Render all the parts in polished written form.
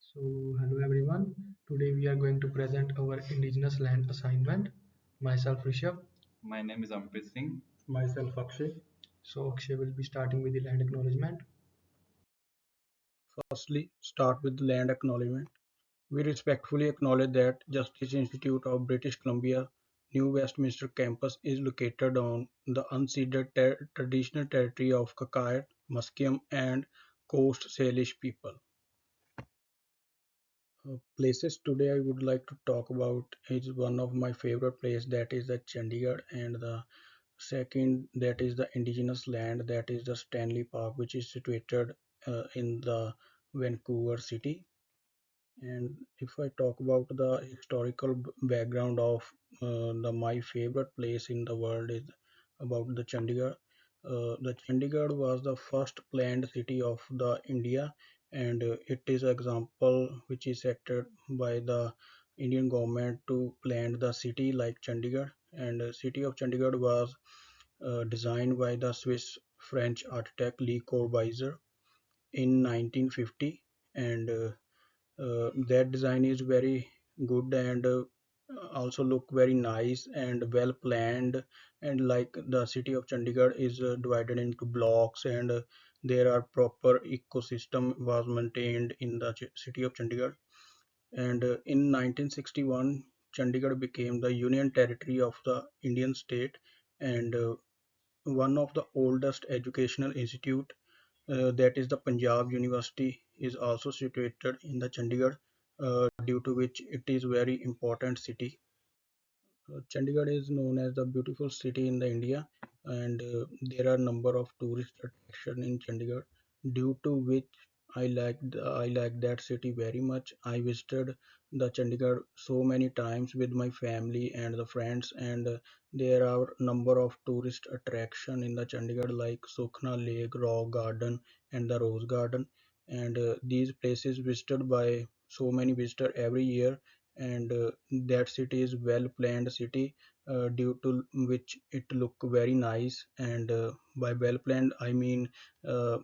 So, hello everyone. Today we are going to present our Indigenous land assignment. Myself Rishabh. My name is Amprit Singh. Myself, Akshay. So, Akshay will be starting with the land acknowledgement. Firstly, start with land acknowledgement. We respectfully acknowledge that Justice Institute of British Columbia, New Westminster campus is located on the unceded traditional territory of Kakayat, Musqueam, and Coast Salish people. Places today I would like to talk about is one of my favorite place, that is the Chandigarh, and the second, that is the indigenous land, that is the Stanley Park, which is situated in the Vancouver city. And if I talk about the historical background of my favorite place in the world is about the Chandigarh. The Chandigarh was the first planned city of the India, and it is an example which is set by the Indian government to plan the city like Chandigarh. And the city of Chandigarh was designed by the Swiss French architect Le Corbusier in 1950, and that design is very good, and also look very nice and well planned. And like the city of Chandigarh is divided into blocks, and there are proper ecosystem was maintained in the city of Chandigarh. And in 1961, Chandigarh became the union territory of the Indian state, and one of the oldest educational institute, that is the Punjab University, is also situated in the Chandigarh, due to which it is very important city. Chandigarh is known as the beautiful city in the India, and there are number of tourist attraction in Chandigarh, due to which I like that city very much. I visited the Chandigarh so many times with my family and the friends, and there are number of tourist attraction in the Chandigarh like Sukhna Lake, Rock Garden, and the Rose Garden, and these places visited by so many visitors every year. And that city is well planned city, due to which it look very nice. And by well planned I mean, uh,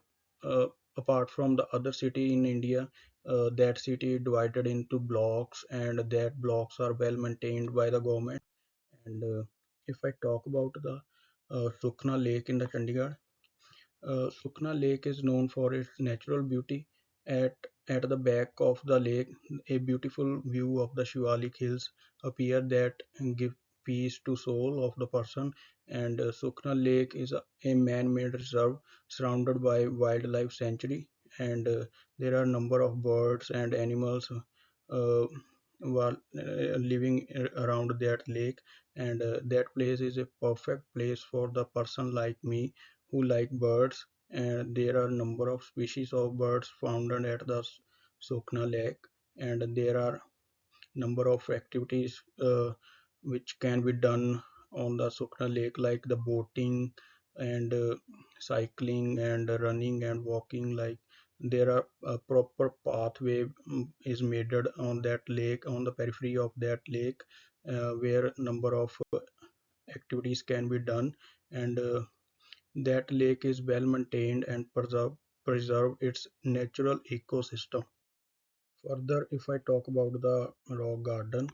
uh, apart from the other city in India, that city divided into blocks, and that blocks are well maintained by the government. And if I talk about the Sukhna Lake in the Chandigarh, Sukna Lake is known for its natural beauty. At, at the back of the lake, a beautiful view of the Shivalik Hills appear that give peace to soul of the person. And Sukna Lake is a man-made reserve surrounded by wildlife sanctuary, and there are number of birds and animals while living around that lake. And that place is a perfect place for the person like me who like birds, and there are number of species of birds found at the Sukna Lake. And there are number of activities which can be done on the Sukna Lake, like the boating, and cycling, and running and walking. Like there are a proper pathway is made on that lake, on the periphery of that lake, where number of activities can be done. And that lake is well maintained and preserve its natural ecosystem. Further, if I talk about the rock garden,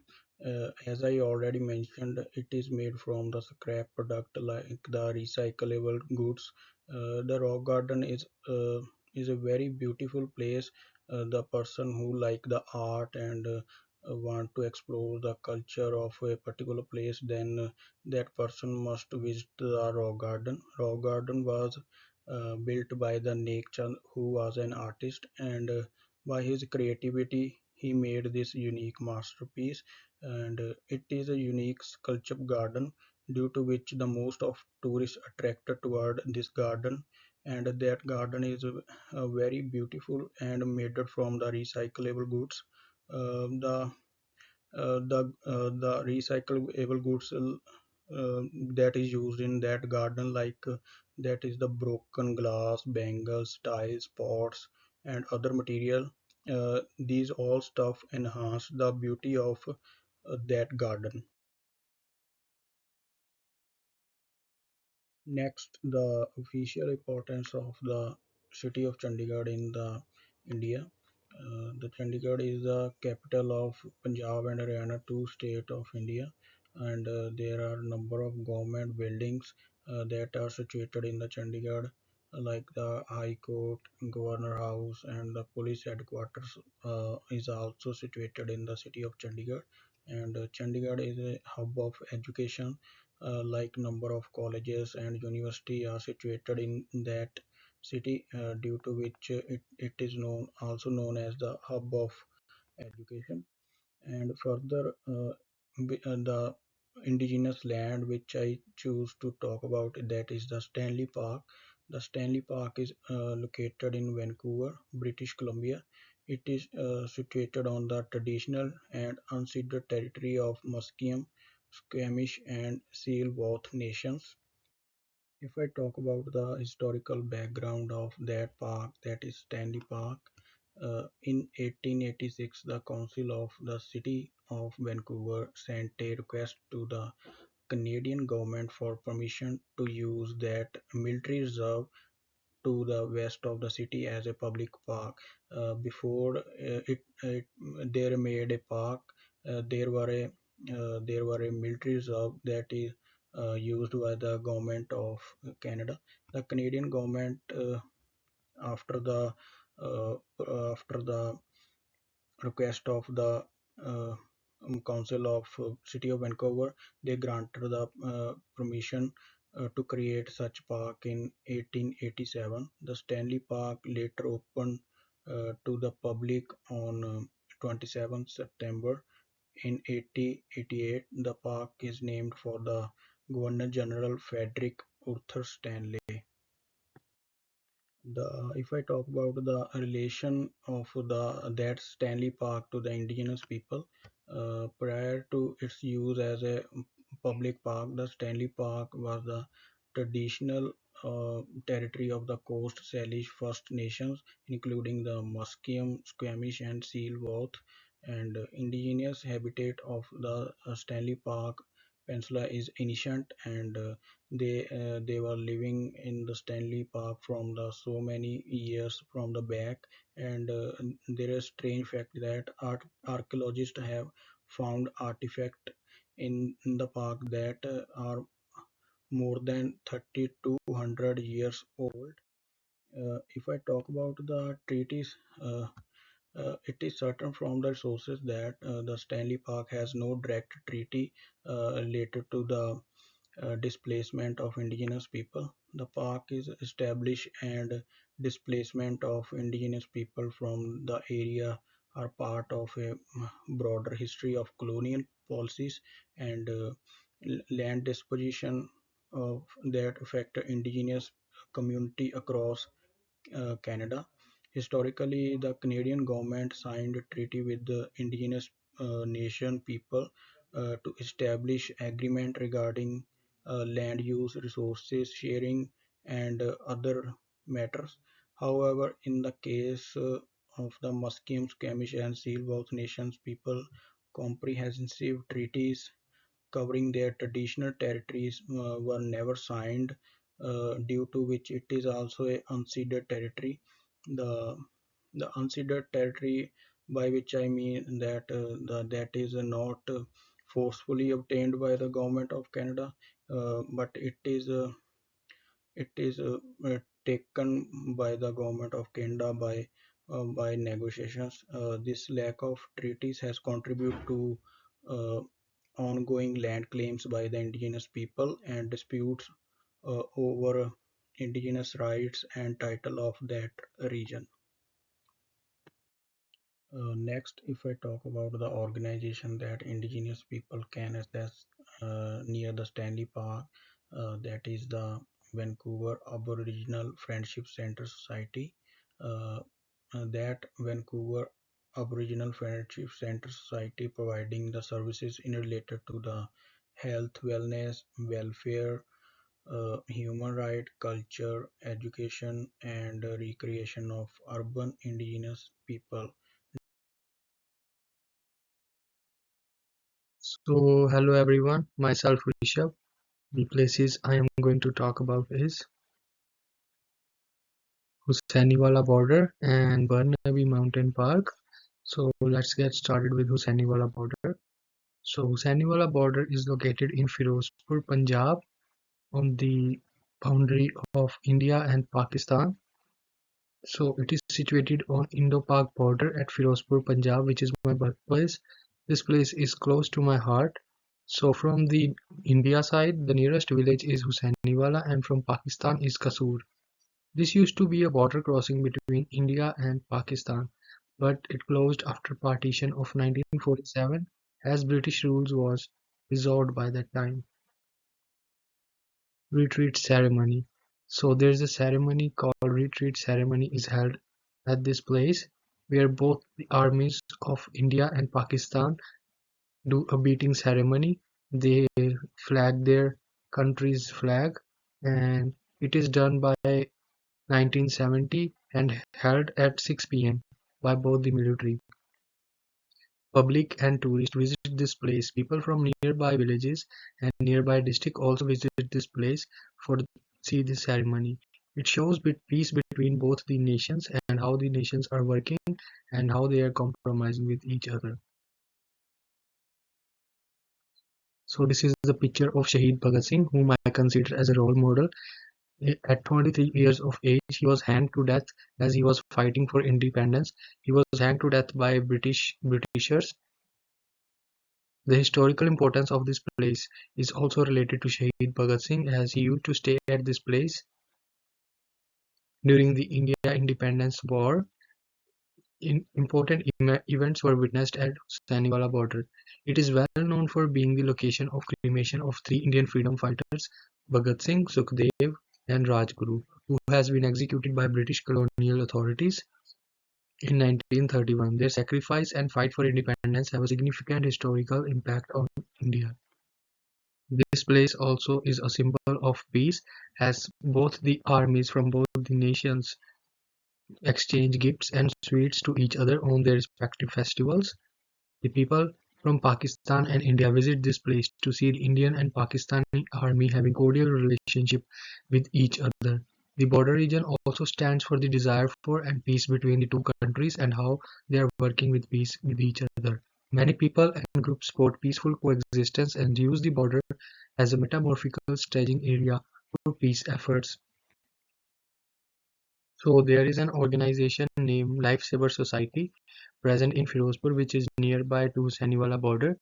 as I already mentioned, it is made from the scrap product like the recyclable goods. The rock garden is a very beautiful place. The person who like the art, and want to explore the culture of a particular place, then that person must visit the rock garden. Rock garden was built by the Nek Chand, who was an artist, and by his creativity, he made this unique masterpiece. And it is a unique sculpture garden, due to which the most of tourists attracted toward this garden. And that garden is very beautiful and made from the recyclable goods. The the recyclable goods that is used in that garden, like that is the broken glass, bangles, tiles, pots, and other material. These all stuff enhance the beauty of that garden. Next, the official importance of the city of Chandigarh in the India. The Chandigarh is the capital of Punjab and Haryana, two states of India, and there are number of government buildings that are situated in the Chandigarh, like the High Court, Governor House, and the police headquarters is also situated in the city of Chandigarh. And Chandigarh is a hub of education, like number of colleges and university are situated in that city, due to which it is also known as the hub of education. And further, the indigenous land which I choose to talk about, that is the Stanley Park. The Stanley Park is located in Vancouver, British Columbia. It is situated on the traditional and unceded territory of Musqueam, Squamish, and Seal-Wauth nations. If I talk about the historical background of that park, that is Stanley Park, in 1886, the Council of the City of Vancouver sent a request to the Canadian government for permission to use that military reserve to the west of the city as a public park. Before they made a park, there were a military reserve that is used by the government of Canada. The Canadian government, after the uh, after the request of the uh, Council of City of Vancouver, they granted the permission to create such park in 1887. The Stanley Park later opened to the public on 27 September in 1888. The park is named for the Governor General Frederick Arthur Stanley. If I talk about the relation of the that Stanley Park to the indigenous people, prior to its use as a public park, the Stanley Park was the traditional territory of the Coast Salish First Nations, including the Musqueam, Squamish, and Seal-Wauth. And indigenous habitat of the Stanley Park Peninsula is ancient, and they were living in the Stanley Park from the so many years from the back. And there is strange fact that archaeologists have found artifact in the park that are more than 3200 years old. If I talk about the treaties, it is certain from the sources that the Stanley Park has no direct treaty related to the displacement of indigenous people. The park is established, and displacement of indigenous people from the area are part of a broader history of colonial policies and land disposition of that affect indigenous community across Canada. Historically, the Canadian government signed a treaty with the Indigenous nation people to establish agreement regarding land use, resources sharing, and other matters. However, in the case of the Musqueam, Squamish, and Seal-Wauth nations people, comprehensive treaties covering their traditional territories were never signed, due to which it is also a unceded territory. The the unceded territory, by which I mean that that is not forcefully obtained by the government of Canada, but it is taken by the government of Canada by negotiations. This lack of treaties has contributed to ongoing land claims by the indigenous people and disputes over indigenous rights and title of that region. Next, if I talk about the organization that indigenous people can access near the Stanley Park, that is the Vancouver Aboriginal Friendship Center Society. Uh, that Vancouver Aboriginal Friendship Center Society providing the services in related to the health, wellness, welfare, human right, culture, education, and recreation of urban indigenous people. So, hello everyone, myself Rishabh. The places I am going to talk about is Hussainiwala border and Barnaby Mountain Park. So let's get started with Hussainiwala border. So Hussainiwala border is located in Firozpur, Punjab, on the boundary of India and Pakistan. So it is situated on Indo-Pak border at Firozpur, Punjab, which is my birthplace. This place is close to my heart. So from the India side, the nearest village is Hussainiwala, and from Pakistan is Kasur. This used to be a border crossing between India and Pakistan, but it closed after partition of 1947 as British rule was dissolved by that time. Retreat ceremony. So there's a ceremony called retreat ceremony is held at this place where both the armies of India and Pakistan do a beating ceremony. They flag their country's flag, and it is done by 1970 and held at 6 p.m. by both the military. Public and tourists visit this place. People from nearby villages and nearby district also visit this place for see this ceremony. It shows peace between both the nations and how the nations are working and how they are compromising with each other. So this is the picture of Shahid Bhagat Singh, whom I consider as a role model. At 23 years of age, he was hanged to death as he was fighting for independence. He was hanged to death by Britishers. The historical importance of this place is also related to Shahid Bhagat Singh, as he used to stay at this place during the India Independence War. Important events were witnessed at Saniwala border. It is well known for being the location of cremation of three Indian freedom fighters, Bhagat Singh, Sukhdev, and Rajguru, who has been executed by British colonial authorities in 1931. Their sacrifice and fight for independence have a significant historical impact on India. This place also is a symbol of peace, as both the armies from both the nations exchange gifts and sweets to each other on their respective festivals. The people from Pakistan and India visit this place to see the Indian and Pakistani army having cordial relationship with each other. The border region also stands for the desire for and peace between the two countries and how they are working with peace with each other. Many people and groups support peaceful coexistence and use the border as a metamorphical staging area for peace efforts. So there is an organization named Lifesaver Society present in Firozpur, which is nearby to Saniwala border.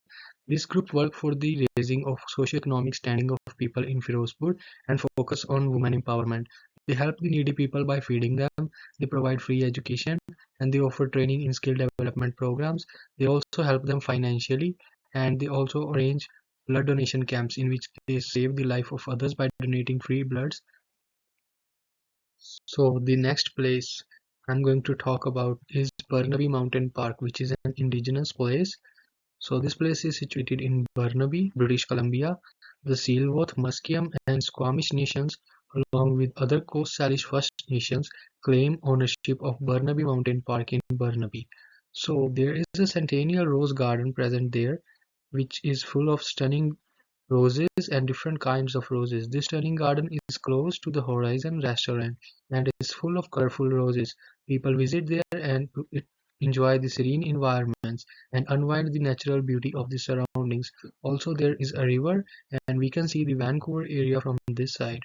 This group work for the raising of socio-economic standing of people in Firozpur and focus on women empowerment. They help the needy people by feeding them, they provide free education, and they offer training in skill development programs. They also help them financially, and they also arrange blood donation camps in which they save the life of others by donating free bloods. So the next place I'm going to talk about is Burnaby Mountain Park, which is an indigenous place. So this place is situated in Burnaby, British Columbia. The Sealworth, Musqueam, and Squamish nations, along with other Coast Salish First Nations, claim ownership of Burnaby Mountain Park in Burnaby. So there is a centennial rose garden present there, which is full of stunning roses and different kinds of roses. This stunning garden is close to the Horizon restaurant and is full of colorful roses. People visit there and enjoy the serene environments and unwind the natural beauty of the surroundings. Also, there is a river, and we can see the Vancouver area from this side.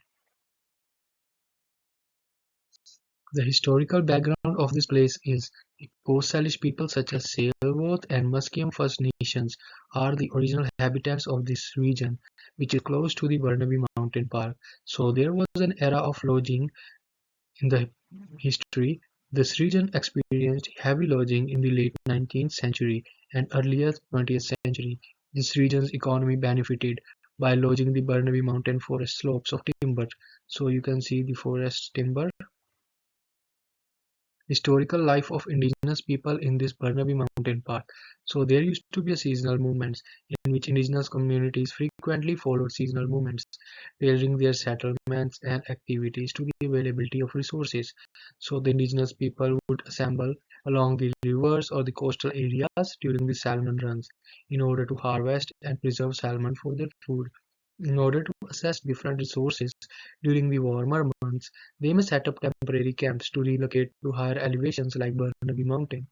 The historical background of this place is the Coast Salish people such as Sailworth and Musqueam First Nations are the original inhabitants of this region, which is close to the Burnaby Mountain Park. So there was an era of lodging in the history. This region experienced heavy lodging in the late 19th century and earlier 20th century. This region's economy benefited by lodging the Burnaby Mountain forest slopes of timber. So you can see the forest timber. Historical life of indigenous people in this Burnaby Mountain Park. So there used to be a seasonal movements in which indigenous communities frequently followed seasonal movements, tailoring their settlements and activities to the availability of resources. So the indigenous people would assemble along the rivers or the coastal areas during the salmon runs in order to harvest and preserve salmon for their food. In order to access different resources during the warmer months, they may set up temporary camps to relocate to higher elevations like Burnaby Mountain.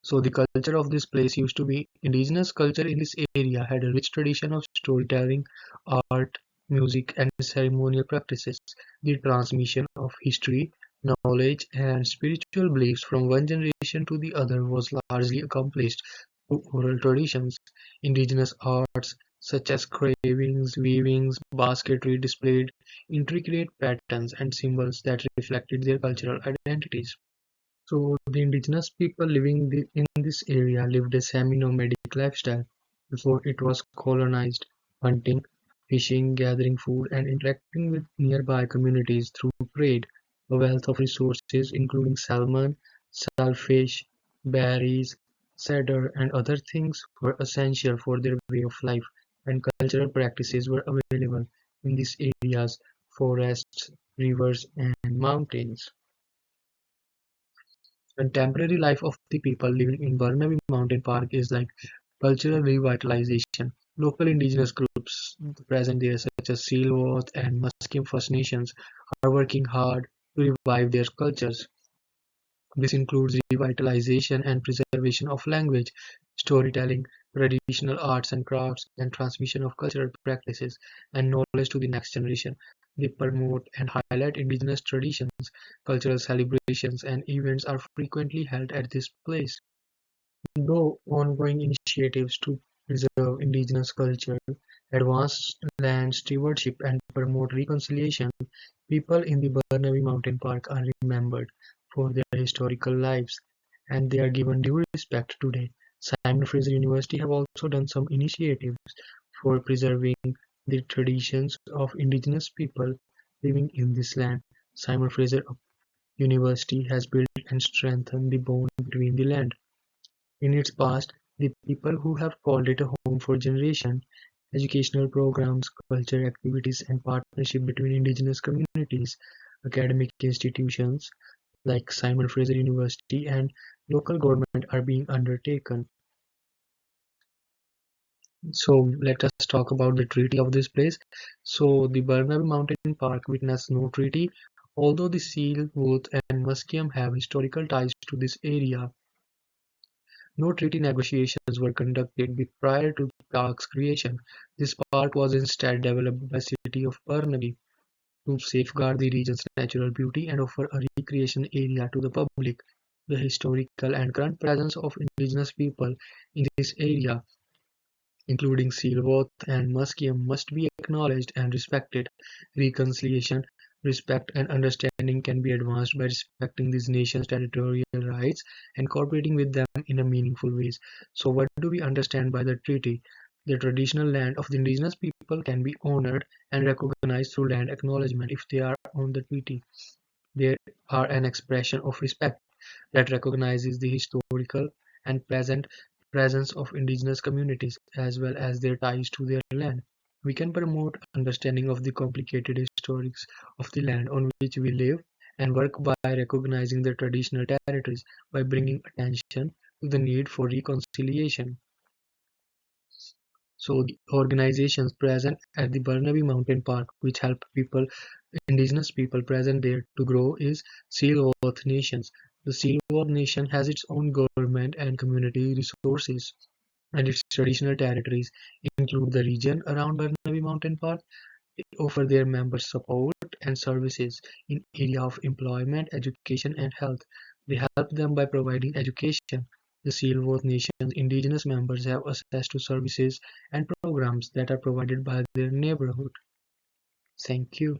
So the culture of this place used to be indigenous culture in this area had a rich tradition of storytelling, art, music, and ceremonial practices. The transmission of history, knowledge, and spiritual beliefs from one generation to the other was largely accomplished through oral traditions. Indigenous arts such as carvings, weavings, basketry displayed intricate patterns and symbols that reflected their cultural identities. So the indigenous people living in this area lived a semi-nomadic lifestyle before it was colonized, hunting, fishing, gathering food, and interacting with nearby communities through trade. A wealth of resources, including salmon, shellfish, berries, cedar, and other things, were essential for their way of life, and cultural practices were available in these areas, forests, rivers, and mountains. Contemporary life of the people living in Burnaby Mountain Park is like cultural revitalization. Local indigenous groups present there, such as Sealworth and Musqueam First Nations, are working hard to revive their cultures. This includes revitalization and preservation of language, storytelling, traditional arts and crafts, and transmission of cultural practices and knowledge to the next generation. They promote and highlight indigenous traditions, cultural celebrations, and events are frequently held at this place. Though ongoing initiatives to preserve indigenous culture, advance land stewardship, and promote reconciliation, people in the Burnaby Mountain Park are remembered for their historical lives, and they are given due respect today. Simon Fraser University have also done some initiatives for preserving the traditions of indigenous people living in this land. Simon Fraser University has built and strengthened the bond between the land. In its past, the people who have called it a home for generations, educational programs, cultural activities, and partnership between indigenous communities, academic institutions like Simon Fraser University and local government are being undertaken. So let us talk about the treaty of this place. So the Burnaby Mountain Park witnessed no treaty, although the Seal, Wood, and Musqueam have historical ties to this area. No treaty negotiations were conducted prior to the park's creation. This park was instead developed by the city of Burnaby to safeguard the region's natural beauty and offer a recreation area to the public. The historical and current presence of indigenous people in this area, including Sealworth and Musqueam, must be acknowledged and respected. Reconciliation, respect, and understanding can be advanced by respecting these nations' territorial rights and cooperating with them in a meaningful ways. So, what do we understand by the treaty? The traditional land of the indigenous people can be honored and recognized through land acknowledgement if they are on the treaty. They are an expression of respect that recognizes the historical and present presence of indigenous communities as well as their ties to their land. We can promote understanding of the complicated histories of the land on which we live and work by recognizing the traditional territories by bringing attention to the need for reconciliation. So the organizations present at the Burnaby Mountain Park which help indigenous people present there to grow is Seal-Worth Nations. The Seal-Worth Nation has its own government and community resources, and its traditional territories include the region around Burnaby Mountain Park. They offer their members support and services in area of employment, education, and health. They help them by providing education. The Sealworth Nation's indigenous members have access to services and programs that are provided by their neighborhood. Thank you.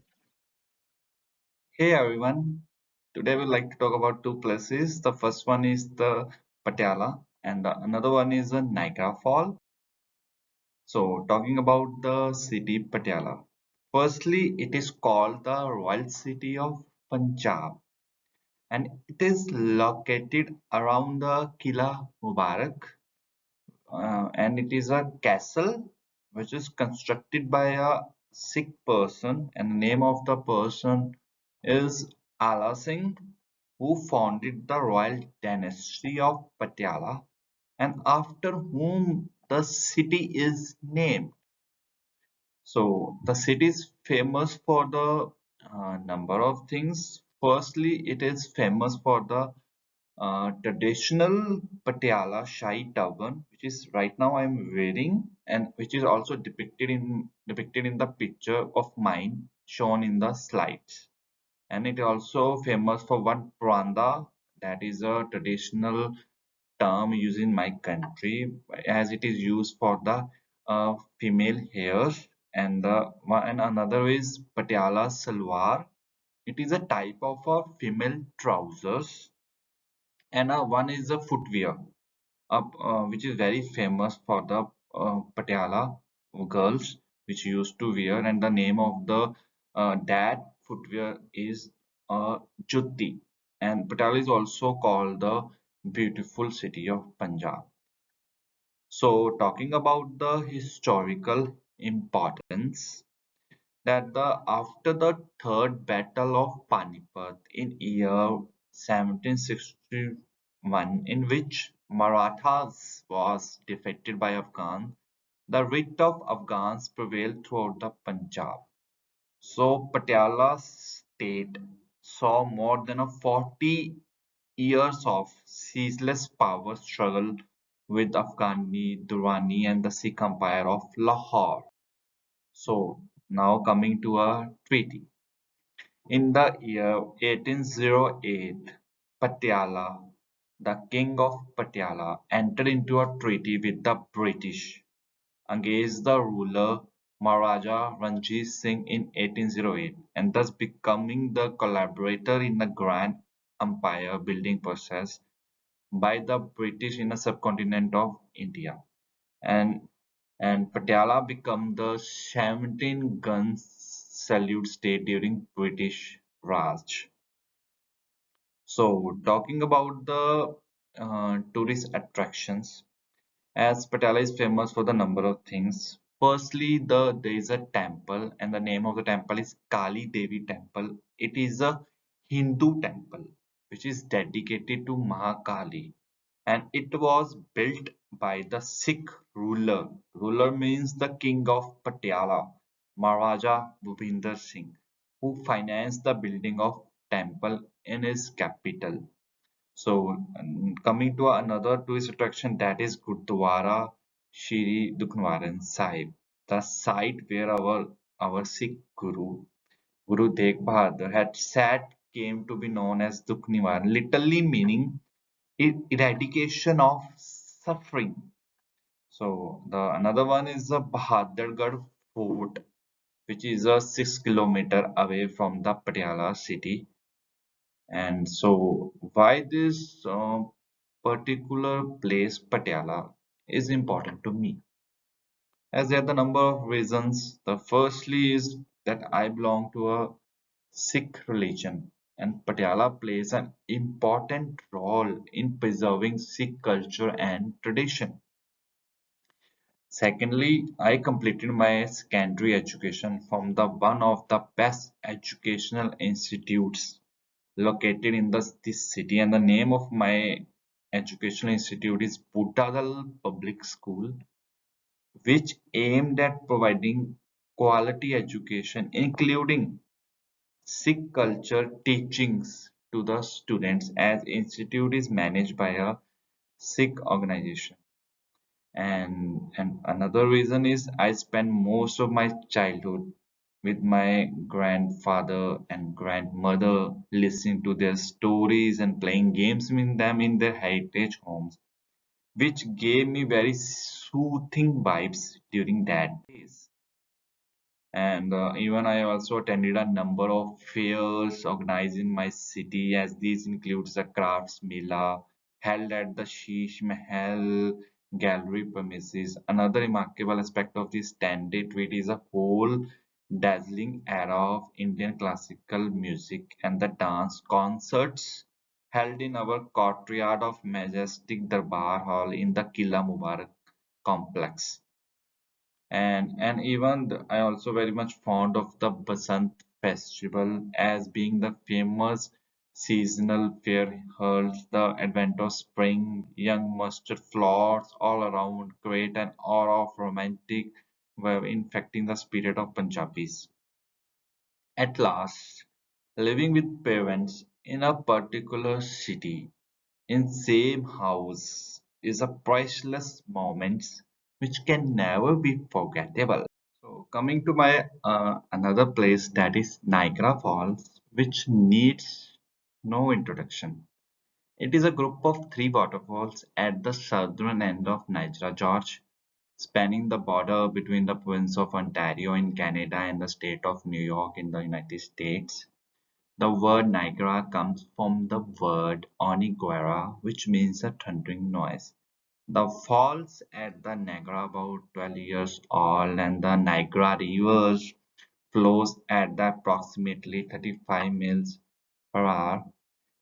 Hey everyone, today we'd like to talk about two places. The first one is the Patiala and the another one is the Niagara Fall. So talking about the city Patiala. Firstly, it is called the Royal City of Punjab and it is located around the Kila Mubarak and it is a castle which is constructed by a Sikh person, and the name of the person is Ala Singh, who founded the royal dynasty of Patiala and after whom the city is named. So the city is famous for the number of things. Firstly, it is famous for the traditional Patiala Shahi turban, which is right now I'm wearing, and which is also depicted in the picture of mine shown in the slides. And it is also famous for one pranda, that is a traditional term used in my country, as it is used for the female hairs. And another is Patiala Salwar. It is a type of a female trousers, and one is the footwear, which is very famous for the Patiala girls, which used to wear, and the name of the that footwear is Jutti. And Patiala is also called the beautiful city of Punjab. So, talking about the historical importance, that the after the third battle of Panipat in year 1761, in which Marathas was defeated by Afghans, the writ of Afghans prevailed throughout the Punjab. So Patiala state saw more than 40 years of ceaseless power struggle with Afghani, Durrani, and the Sikh Empire of Lahore. So now coming to a treaty. In the year 1808, Patiala, the king of Patiala, entered into a treaty with the British against the ruler Maharaja Ranjit Singh in 1808, and thus becoming the collaborator in the Grand Empire building process by the British in the subcontinent of India. And Patiala became the 17-gun salute state during British Raj. So, talking about the tourist attractions, as Patala is famous for the number of things. Firstly, there is a temple, and the name of the temple is Kali Devi Temple. It is a Hindu temple which is dedicated to Mahakali, and it was built by the Sikh ruler. Ruler means the king of Patiala, Maharaja Bhupinder Singh, who financed the building of temple in his capital. So, coming to another tourist attraction, that is Gurdwara Shri Dukhnwaran Sahib, the site where our Sikh Guru Tegh Bahadur had sat, came to be known as Dukhniwaran, literally meaning eradication of suffering. So the another one is the Bahadurgarh Fort, which is a 6 kilometer away from the Patiala city. And so, why this particular place, Patiala, is important to me? As there are the number of reasons. The firstly is that I belong to a Sikh religion, and Patiala plays an important role in preserving Sikh culture and tradition. Secondly, I completed my secondary education from the one of the best educational institutes located in this city, and the name of my educational institute is Butadal Public School, which aimed at providing quality education including Sikh culture teachings to the students, as institute is managed by a Sikh organization. And another reason is I spent most of my childhood with my grandfather and grandmother, listening to their stories and playing games with them in their heritage homes, which gave me very soothing vibes during that days. And even I also attended a number of fairs organized in my city, as these includes the crafts mela held at the Sheesh Mahal gallery premises. Another remarkable aspect of this 10-day treat is a whole dazzling era of Indian classical music and the dance concerts held in our courtyard of majestic Darbar Hall in the Killa Mubarak complex. And even I also very much fond of the Basant festival, as being the famous seasonal fair heralds the advent of spring. Young mustard flowers all around create an aura of romantic were infecting the spirit of Punjabis. At last, living with parents in a particular city in same house is a priceless moment which can never be forgettable. So coming to my another place, that is Niagara Falls, which needs no introduction. It is a group of three waterfalls at the southern end of Niagara, George, spanning the border between the province of Ontario in Canada and the state of New York in the United States. The word Niagara comes from the word Oniguera, which means a thundering noise. The falls at the Niagara about 12 years old, and the Niagara River flows at the approximately 35 miles per hour.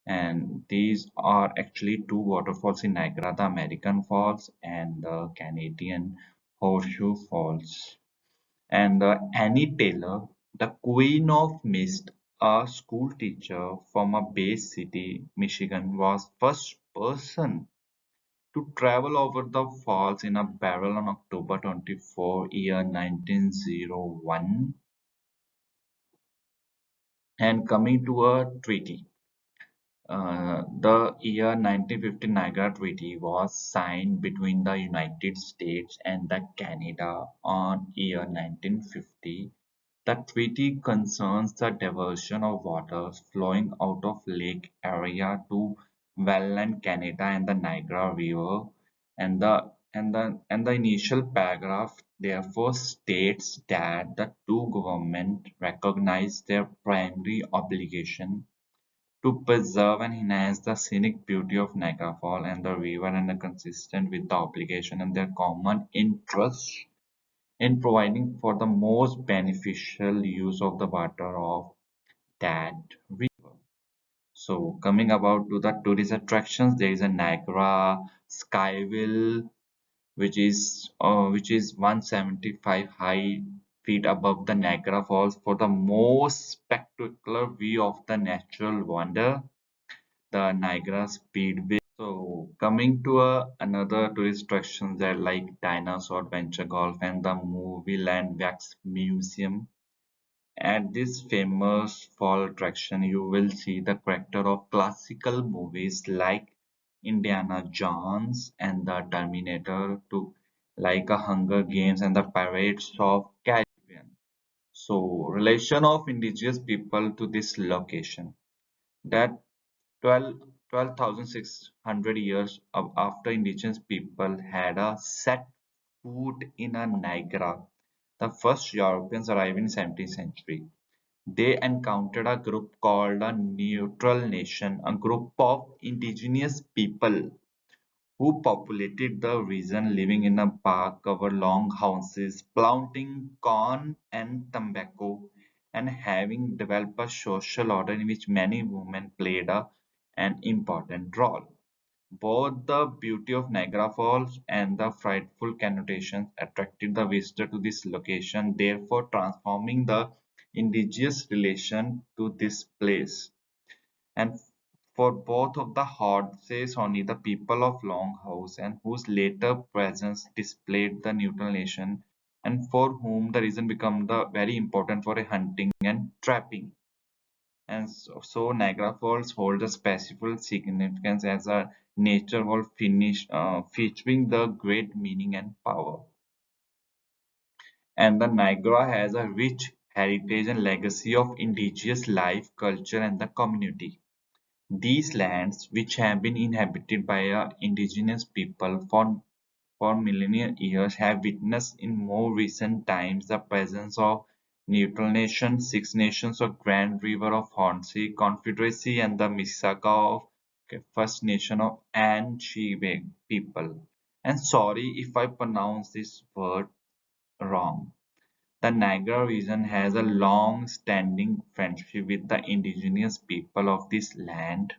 And these are actually two waterfalls in Niagara, the American Falls and the Canadian Horseshoe Falls. And Annie Taylor, the Queen of Mist, a school teacher from a Bay City, Michigan, was first person to travel over the falls in a barrel on October 24, 1901. And coming to a treaty. The year 1950 Niagara Treaty was signed between the United States and the Canada on year 1950. The treaty concerns the diversion of waters flowing out of Lake area to Welland, Canada and the Niagara River. And the initial paragraph therefore states that the two governments recognize their primary obligation to preserve and enhance the scenic beauty of Niagara Falls and the river and are consistent with the obligation and their common interest in providing for the most beneficial use of the water of that river. So coming about to the tourist attractions, there is a Niagara Skyville, which is 175 high feet above the Niagara Falls for the most spectacular view of the natural wonder, the Niagara Speedway. So coming to another tourist attractions that like Dinosaur Adventure Golf and the Movie Land Wax Museum. At this famous fall attraction, you will see the character of classical movies like Indiana Jones and the Terminator to like a Hunger Games and the Pirates of Caribbean. So relation of indigenous people to this location, that 12,600 years after indigenous people had a set foot in a Niagara, the first Europeans arrived in 17th century. They encountered a group called a neutral nation, a group of indigenous people who populated the region, living in a park covered long houses, planting corn and tobacco, and having developed a social order in which many women played an important role. Both the beauty of Niagara Falls and the frightful connotations attracted the visitor to this location, therefore transforming the indigenous relation to this place. And for both of the horses only the people of Longhouse and whose later presence displayed the neutral nation and for whom the reason became the very important for a hunting and trapping. And so Niagara Falls holds a special significance as a nature world featuring the great meaning and power. And the Niagara has a rich heritage and legacy of indigenous life, culture, and the community. These lands, which have been inhabited by indigenous people for millennia years, have witnessed in more recent times the presence of neutral nations, Six Nations of Grand River of Hornsey Confederacy, and the Mississauga of First Nation of Anishinaabe people. And sorry if I pronounce this word wrong. The Niagara region has a long-standing friendship with the indigenous people of this land.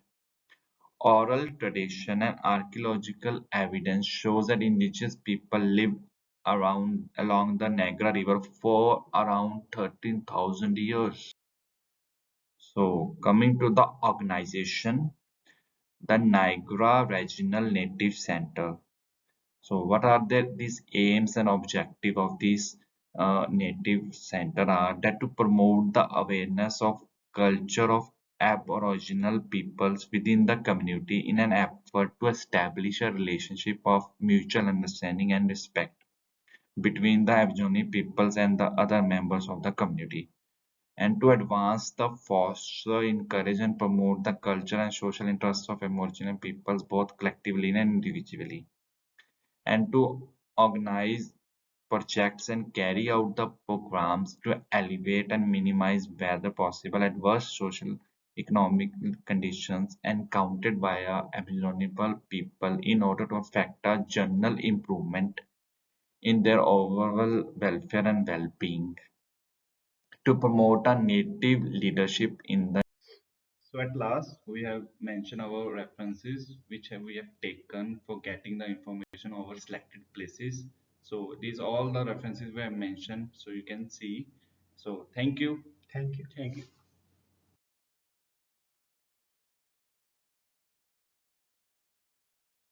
Oral tradition and archaeological evidence shows that indigenous people lived along the Niagara River for around 13,000 years. So, coming to the organization, the Niagara Regional Native Center. So, what are these aims and objective of this native center are that to promote the awareness of culture of Aboriginal peoples within the community in an effort to establish a relationship of mutual understanding and respect between the Aboriginal peoples and the other members of the community, and to advance the foster, encourage, and promote the culture and social interests of Aboriginal peoples both collectively and individually, and to organize projects and carry out the programs to elevate and minimize whether possible adverse social economic conditions encountered by Aboriginal people in order to affect a general improvement in their overall welfare and well-being, to promote a native leadership in the. So at last, we have mentioned our references which we have taken for getting the information over selected places. So these all the references we have mentioned, so you can see. So thank you. Thank you. Thank you.